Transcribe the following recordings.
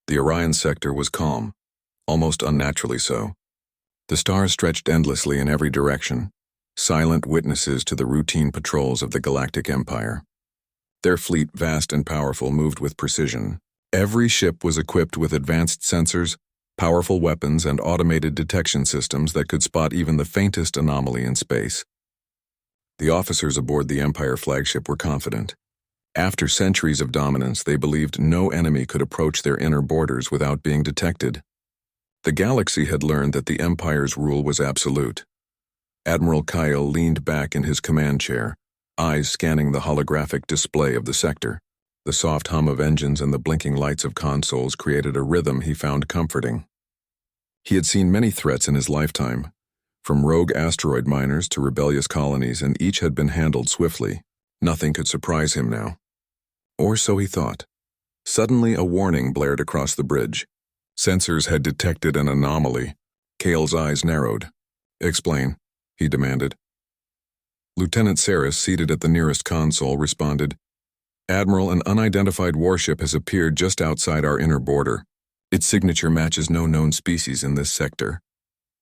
The Orion sector was calm, almost unnaturally so. The stars stretched endlessly in every direction, silent witnesses to the routine patrols of the Galactic Empire. Their fleet, vast and powerful, moved with precision. Every ship was equipped with advanced sensors, powerful weapons, and automated detection systems that could spot even the faintest anomaly in space. The officers aboard the Empire flagship were confident. After centuries of dominance, they believed no enemy could approach their inner borders without being detected. The galaxy had learned that the Empire's rule was absolute. Admiral Kyle leaned back in his command chair, eyes scanning the holographic display of the sector. The soft hum of engines and the blinking lights of consoles created a rhythm he found comforting. He had seen many threats in his lifetime, from rogue asteroid miners to rebellious colonies, and each had been handled swiftly. Nothing could surprise him now. Or so he thought. Suddenly, a warning blared across the bridge. Sensors had detected an anomaly. Kale's eyes narrowed. "Explain," he demanded. Lieutenant Saris, seated at the nearest console, responded, "Admiral, an unidentified warship has appeared just outside our inner border. Its signature matches no known species in this sector."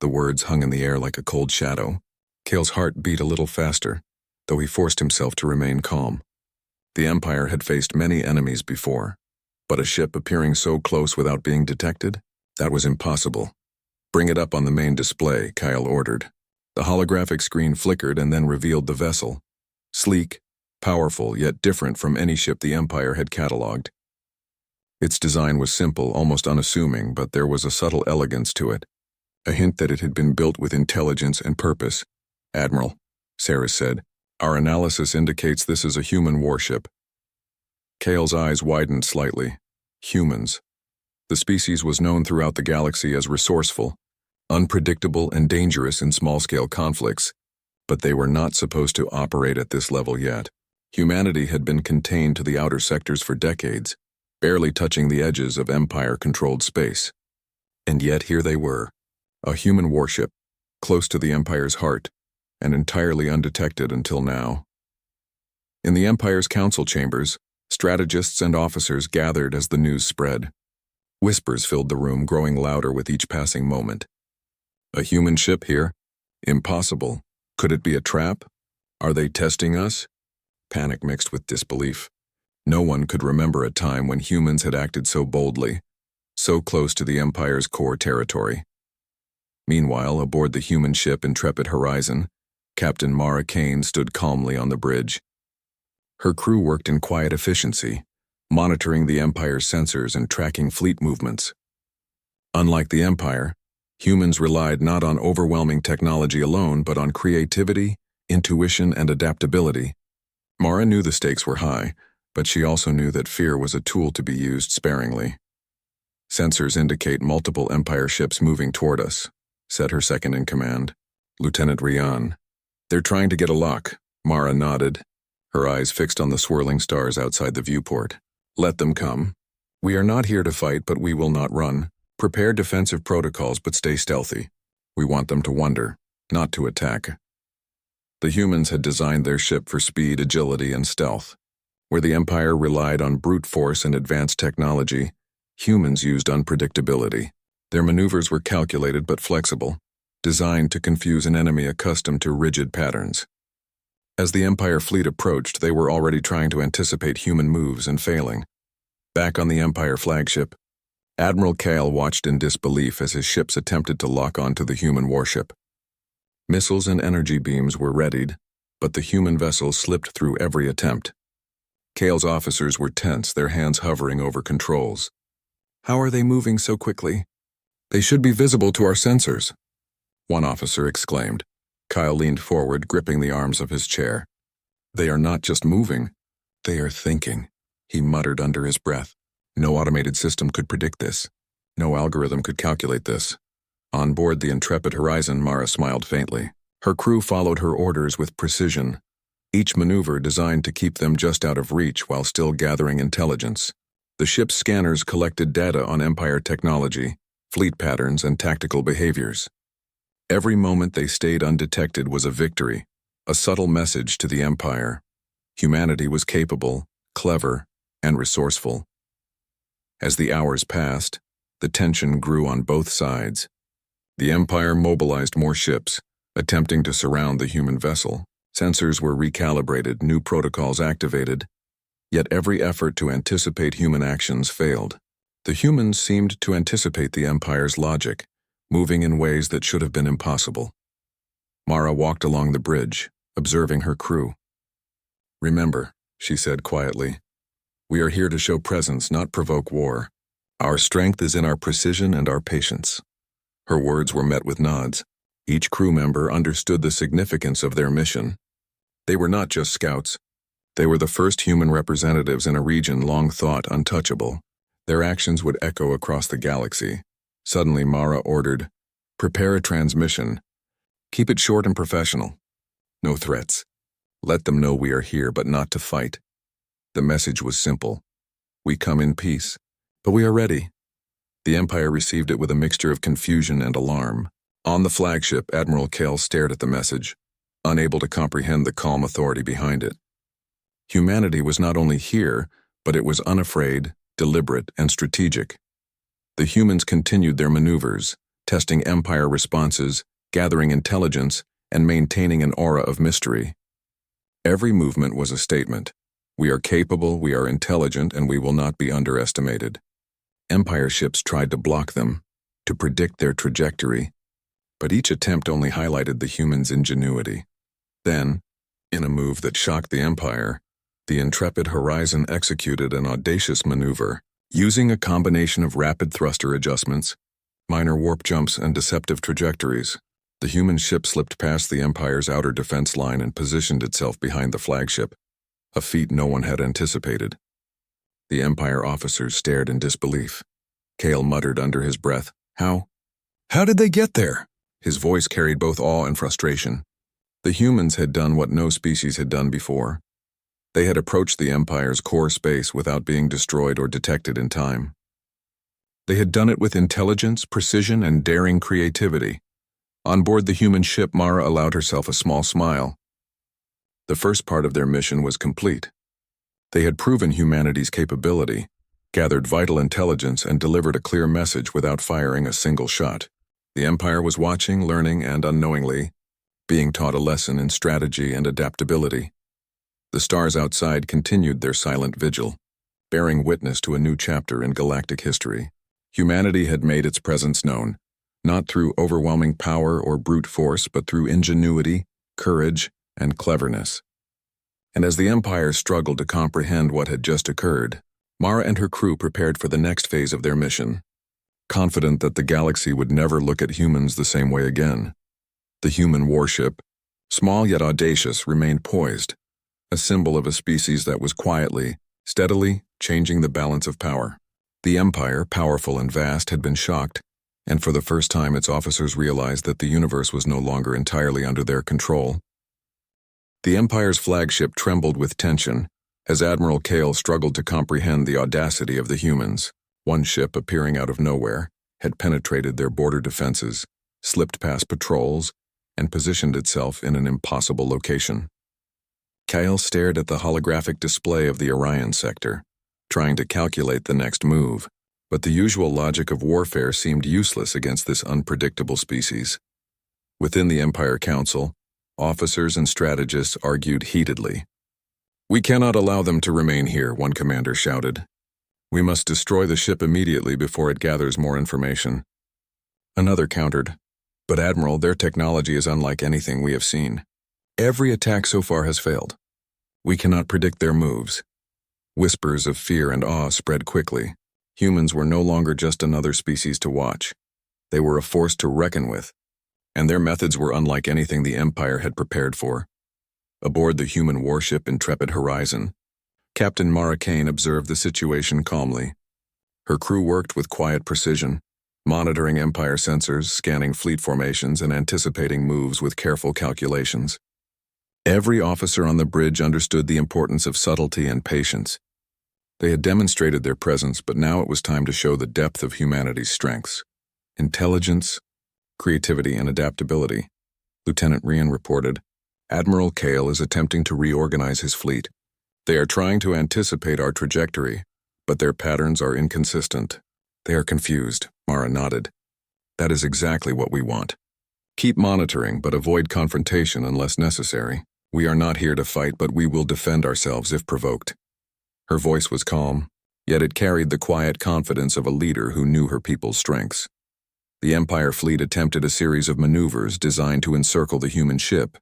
The words hung in the air like a cold shadow. Kale's heart beat a little faster, though he forced himself to remain calm. The Empire had faced many enemies before, but a ship appearing so close without being detected? That was impossible. "Bring it up on the main display," Kyle ordered. The holographic screen flickered and then revealed the vessel. Sleek, powerful, yet different from any ship the Empire had catalogued. Its design was simple, almost unassuming, but there was a subtle elegance to it, a hint that it had been built with intelligence and purpose. "Admiral," Saris said, "our analysis indicates this is a human warship." Kale's eyes widened slightly. Humans. The species was known throughout the galaxy as resourceful, unpredictable, and dangerous in small-scale conflicts, but they were not supposed to operate at this level yet. Humanity had been contained to the outer sectors for decades, barely touching the edges of Empire-controlled space. And yet here they were, a human warship, close to the Empire's heart, and entirely undetected until now. In the Empire's council chambers, strategists and officers gathered as the news spread. Whispers filled the room, growing louder with each passing moment. "A human ship here? Impossible. Could it be a trap? Are they testing us?" Panic mixed with disbelief. No one could remember a time when humans had acted so boldly, so close to the Empire's core territory. Meanwhile, aboard the human ship Intrepid Horizon, Captain Mara Kane stood calmly on the bridge. Her crew worked in quiet efficiency, monitoring the Empire's sensors and tracking fleet movements. Unlike the Empire, humans relied not on overwhelming technology alone, but on creativity, intuition, and adaptability. Mara knew the stakes were high, but she also knew that fear was a tool to be used sparingly. "Sensors indicate multiple Empire ships moving toward us," said her second-in-command, Lieutenant Rian. "They're trying to get a lock." Mara nodded, her eyes fixed on the swirling stars outside the viewport. "Let them come. We are not here to fight, but we will not run. Prepare defensive protocols, but stay stealthy. We want them to wonder, not to attack." The humans had designed their ship for speed, agility, and stealth. Where the Empire relied on brute force and advanced technology, humans used unpredictability. Their maneuvers were calculated but flexible, designed to confuse an enemy accustomed to rigid patterns. As the Empire fleet approached, they were already trying to anticipate human moves and failing. Back on the Empire flagship, Admiral Kale watched in disbelief as his ships attempted to lock onto the human warship. Missiles and energy beams were readied, but the human vessel slipped through every attempt. Kale's officers were tense, their hands hovering over controls. "How are they moving so quickly? They should be visible to our sensors," one officer exclaimed. Kyle leaned forward, gripping the arms of his chair. "They are not just moving, they are thinking," he muttered under his breath. "No automated system could predict this. No algorithm could calculate this." On board the Intrepid Horizon, Mara smiled faintly. Her crew followed her orders with precision, each maneuver designed to keep them just out of reach while still gathering intelligence. The ship's scanners collected data on Empire technology, fleet patterns, and tactical behaviors. Every moment they stayed undetected was a victory, a subtle message to the Empire. Humanity was capable, clever, and resourceful. As the hours passed, the tension grew on both sides. The Empire mobilized more ships, attempting to surround the human vessel. Sensors were recalibrated, new protocols activated, yet every effort to anticipate human actions failed. The humans seemed to anticipate the Empire's logic, moving in ways that should have been impossible. Mara walked along the bridge, observing her crew. "Remember," she said quietly, "we are here to show presence, not provoke war. Our strength is in our precision and our patience." Her words were met with nods. Each crew member understood the significance of their mission. They were not just scouts. They were the first human representatives in a region long thought untouchable. Their actions would echo across the galaxy. Suddenly, Mara ordered, "Prepare a transmission. Keep it short and professional. No threats. Let them know we are here, but not to fight." The message was simple. We come in peace, but we are ready. The Empire received it with a mixture of confusion and alarm. On the flagship, Admiral Kale stared at the message, unable to comprehend the calm authority behind it. Humanity was not only here, but it was unafraid, deliberate, and strategic. The humans continued their maneuvers, testing Empire responses, gathering intelligence, and maintaining an aura of mystery. Every movement was a statement. We are capable, we are intelligent, and we will not be underestimated. Empire ships tried to block them, to predict their trajectory, but each attempt only highlighted the humans' ingenuity. Then, in a move that shocked the Empire, the intrepid Horizon executed an audacious maneuver. Using a combination of rapid thruster adjustments, minor warp jumps, and deceptive trajectories, the human ship slipped past the Empire's outer defense line and positioned itself behind the flagship, a feat no one had anticipated. The Empire officers stared in disbelief. Kale muttered under his breath, How did they get there?" His voice carried both awe and frustration. The humans had done what no species had done before. They had approached the Empire's core space without being destroyed or detected in time. They had done it with intelligence, precision, and daring creativity. On board the human ship, Mara allowed herself a small smile. The first part of their mission was complete. They had proven humanity's capability, gathered vital intelligence, and delivered a clear message without firing a single shot. The Empire was watching, learning, and unknowingly, being taught a lesson in strategy and adaptability. The stars outside continued their silent vigil, bearing witness to a new chapter in galactic history. Humanity had made its presence known, not through overwhelming power or brute force, but through ingenuity, courage, and cleverness. And as the Empire struggled to comprehend what had just occurred, Mara and her crew prepared for the next phase of their mission, confident that the galaxy would never look at humans the same way again. The human warship, small yet audacious, remained poised, a symbol of a species that was quietly, steadily changing the balance of power. The Empire, powerful and vast, had been shocked, and for the first time its officers realized that the universe was no longer entirely under their control. The Empire's flagship trembled with tension as Admiral Kale struggled to comprehend the audacity of the humans. One ship, appearing out of nowhere, had penetrated their border defenses, slipped past patrols, and positioned itself in an impossible location. Kale stared at the holographic display of the Orion sector, trying to calculate the next move, but the usual logic of warfare seemed useless against this unpredictable species. Within the Empire Council, officers and strategists argued heatedly. "We cannot allow them to remain here," one commander shouted. "We must destroy the ship immediately before it gathers more information." Another countered, "But Admiral, their technology is unlike anything we have seen. Every attack so far has failed. We cannot predict their moves." Whispers of fear and awe spread quickly. Humans were no longer just another species to watch. They were a force to reckon with, and their methods were unlike anything the Empire had prepared for. Aboard the human warship Intrepid Horizon, Captain Mara Kane observed the situation calmly. Her crew worked with quiet precision, monitoring Empire sensors, scanning fleet formations, and anticipating moves with careful calculations. Every officer on the bridge understood the importance of subtlety and patience. They had demonstrated their presence, but now it was time to show the depth of humanity's strengths. Intelligence, creativity, and adaptability. Lieutenant Rian reported, "Admiral Kale is attempting to reorganize his fleet. They are trying to anticipate our trajectory, but their patterns are inconsistent. They are confused, Mara nodded. That is exactly what we want. Keep monitoring, but avoid confrontation unless necessary. We are not here to fight, but we will defend ourselves if provoked. Her voice was calm, yet it carried the quiet confidence of a leader who knew her people's strengths. The Empire fleet attempted a series of maneuvers designed to encircle the human ship.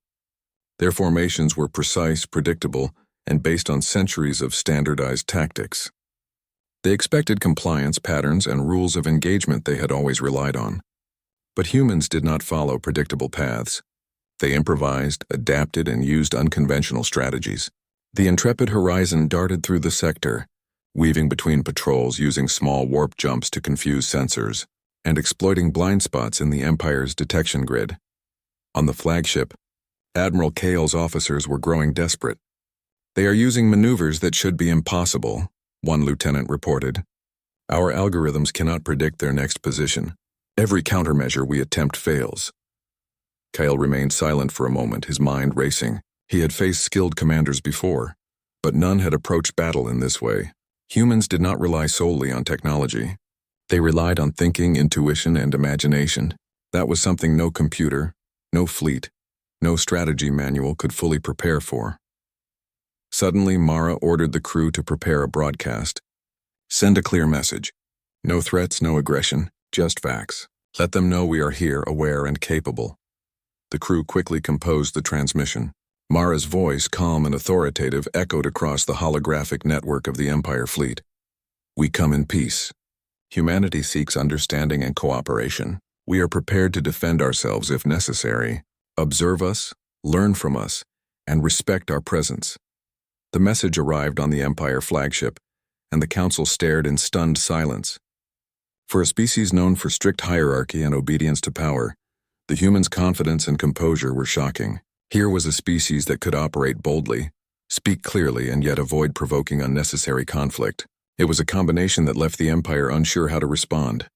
Their formations were precise, predictable, and based on centuries of standardized tactics. They expected compliance patterns and rules of engagement they had always relied on. But humans did not follow predictable paths. They improvised, adapted, and used unconventional strategies. The intrepid Horizon darted through the sector, weaving between patrols using small warp jumps to confuse sensors, and exploiting blind spots in the Empire's detection grid. On the flagship, Admiral Kale's officers were growing desperate. They are using maneuvers that should be impossible, one lieutenant reported. Our algorithms cannot predict their next position. Every countermeasure we attempt fails. Kale remained silent for a moment, his mind racing. He had faced skilled commanders before, but none had approached battle in this way. Humans did not rely solely on technology. They relied on thinking, intuition, and imagination. That was something no computer, no fleet, no strategy manual could fully prepare for. Suddenly, Mara ordered the crew to prepare a broadcast. Send a clear message. No threats, no aggression, just facts. Let them know we are here, aware and capable. The crew quickly composed the transmission. Mara's voice, calm and authoritative, echoed across the holographic network of the Empire fleet. We come in peace. Humanity seeks understanding and cooperation. We are prepared to defend ourselves if necessary. Observe us, learn from us, and respect our presence. The message arrived on the Empire flagship, and the Council stared in stunned silence. For a species known for strict hierarchy and obedience to power, the humans' confidence and composure were shocking. Here was a species that could operate boldly, speak clearly, and yet avoid provoking unnecessary conflict. It was a combination that left the Empire unsure how to respond.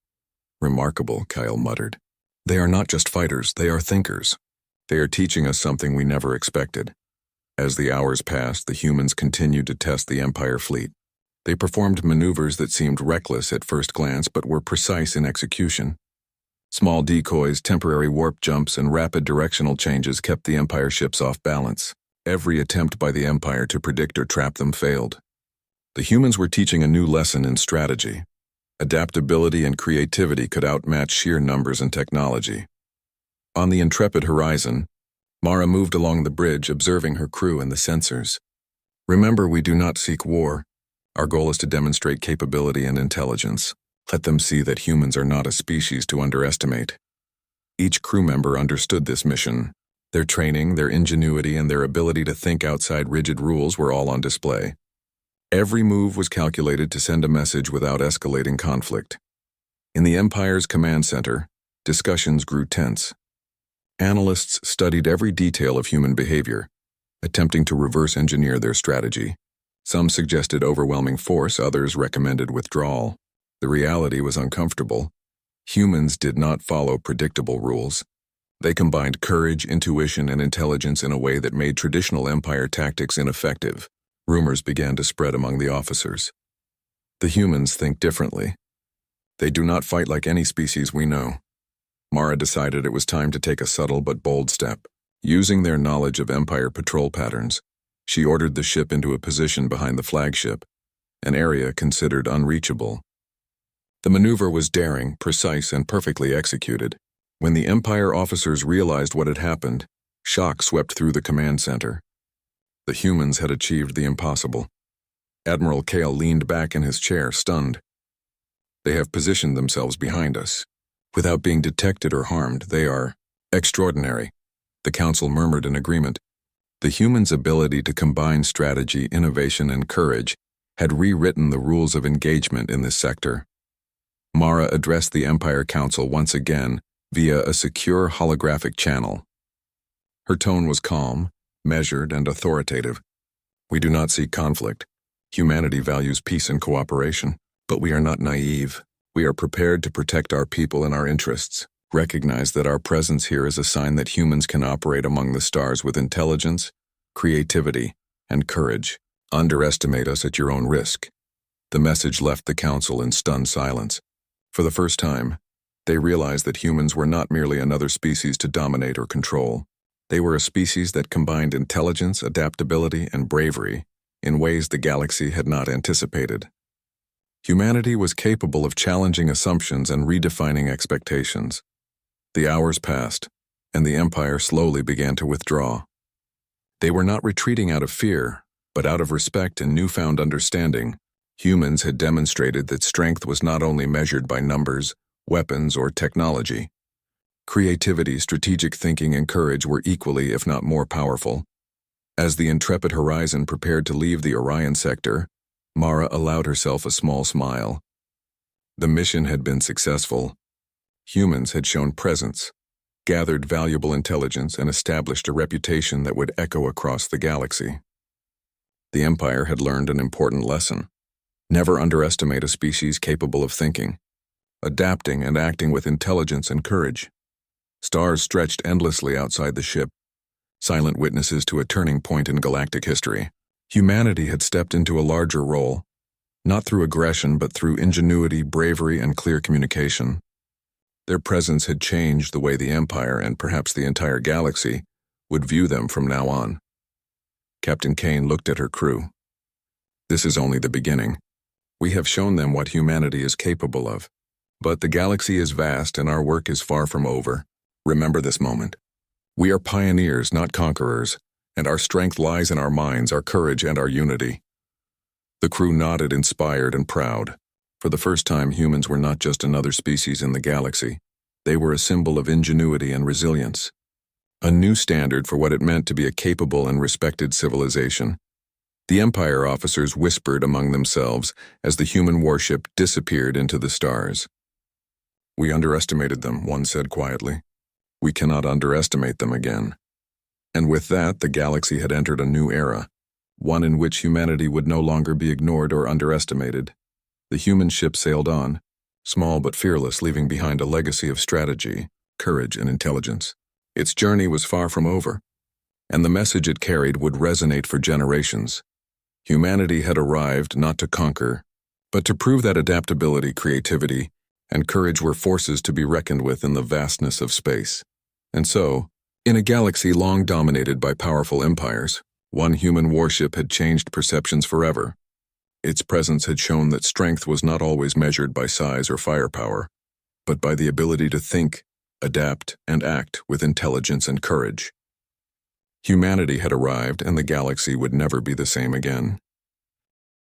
Remarkable, Kyle muttered. They are not just fighters, they are thinkers. They are teaching us something we never expected. As the hours passed, the humans continued to test the Empire fleet. They performed maneuvers that seemed reckless at first glance but were precise in execution. Small decoys, temporary warp jumps, and rapid directional changes kept the Empire ships off balance. Every attempt by the Empire to predict or trap them failed. The humans were teaching a new lesson in strategy. Adaptability and creativity could outmatch sheer numbers and technology. On the intrepid Horizon, Mara moved along the bridge, observing her crew and the sensors. Remember, we do not seek war. Our goal is to demonstrate capability and intelligence. Let them see that humans are not a species to underestimate. Each crew member understood this mission. Their training, their ingenuity, and their ability to think outside rigid rules were all on display. Every move was calculated to send a message without escalating conflict. In the Empire's command center, discussions grew tense. Analysts studied every detail of human behavior, attempting to reverse engineer their strategy. Some suggested overwhelming force, others recommended withdrawal. The reality was uncomfortable. Humans did not follow predictable rules. They combined courage, intuition, and intelligence in a way that made traditional Empire tactics ineffective. Rumors began to spread among the officers. The humans think differently. They do not fight like any species we know. Mara decided it was time to take a subtle but bold step. Using their knowledge of Empire patrol patterns, she ordered the ship into a position behind the flagship, an area considered unreachable. The maneuver was daring, precise, and perfectly executed. When the Empire officers realized what had happened, shock swept through the command center. The humans had achieved the impossible. Admiral Kale leaned back in his chair, stunned. They have positioned themselves behind us. Without being detected or harmed, they are extraordinary. The Council murmured in agreement. The humans' ability to combine strategy, innovation, and courage had rewritten the rules of engagement in this sector. Mara addressed the Empire Council once again via a secure holographic channel. Her tone was calm, measured, and authoritative. We do not seek conflict. Humanity values peace and cooperation, but we are not naive. We are prepared to protect our people and our interests. Recognize that our presence here is a sign that humans can operate among the stars with intelligence, creativity, and courage. Underestimate us at your own risk. The message left the council in stunned silence. For the first time, they realized that humans were not merely another species to dominate or control. They were a species that combined intelligence, adaptability, and bravery in ways the galaxy had not anticipated. Humanity was capable of challenging assumptions and redefining expectations. The hours passed, and the Empire slowly began to withdraw. They were not retreating out of fear, but out of respect and newfound understanding. Humans had demonstrated that strength was not only measured by numbers, weapons, or technology. Creativity, strategic thinking, and courage were equally, if not more, powerful. As the intrepid Horizon prepared to leave the Orion sector, Mara allowed herself a small smile. The mission had been successful. Humans had shown presence, gathered valuable intelligence, and established a reputation that would echo across the galaxy. The Empire had learned an important lesson. Never underestimate a species capable of thinking, adapting, and acting with intelligence and courage. Stars stretched endlessly outside the ship, silent witnesses to a turning point in galactic history. Humanity had stepped into a larger role, not through aggression but through ingenuity, bravery, and clear communication. Their presence had changed the way the Empire, and perhaps the entire galaxy, would view them from now on. Captain Kane looked at her crew. This is only the beginning. We have shown them what humanity is capable of. But the galaxy is vast and our work is far from over. Remember this moment. We are pioneers, not conquerors, and our strength lies in our minds, our courage, and our unity. The crew nodded, inspired and proud. For the first time, humans were not just another species in the galaxy. They were a symbol of ingenuity and resilience. A new standard for what it meant to be a capable and respected civilization. The Empire officers whispered among themselves as the human warship disappeared into the stars. We underestimated them, one said quietly. We cannot underestimate them again. And with that, the galaxy had entered a new era, one in which humanity would no longer be ignored or underestimated. The human ship sailed on, small but fearless, leaving behind a legacy of strategy, courage, and intelligence. Its journey was far from over, and the message it carried would resonate for generations. Humanity had arrived not to conquer, but to prove that adaptability, creativity, and courage were forces to be reckoned with in the vastness of space. And so, in a galaxy long dominated by powerful empires, one human warship had changed perceptions forever. Its presence had shown that strength was not always measured by size or firepower, but by the ability to think, adapt, and act with intelligence and courage. Humanity had arrived, and the galaxy would never be the same again.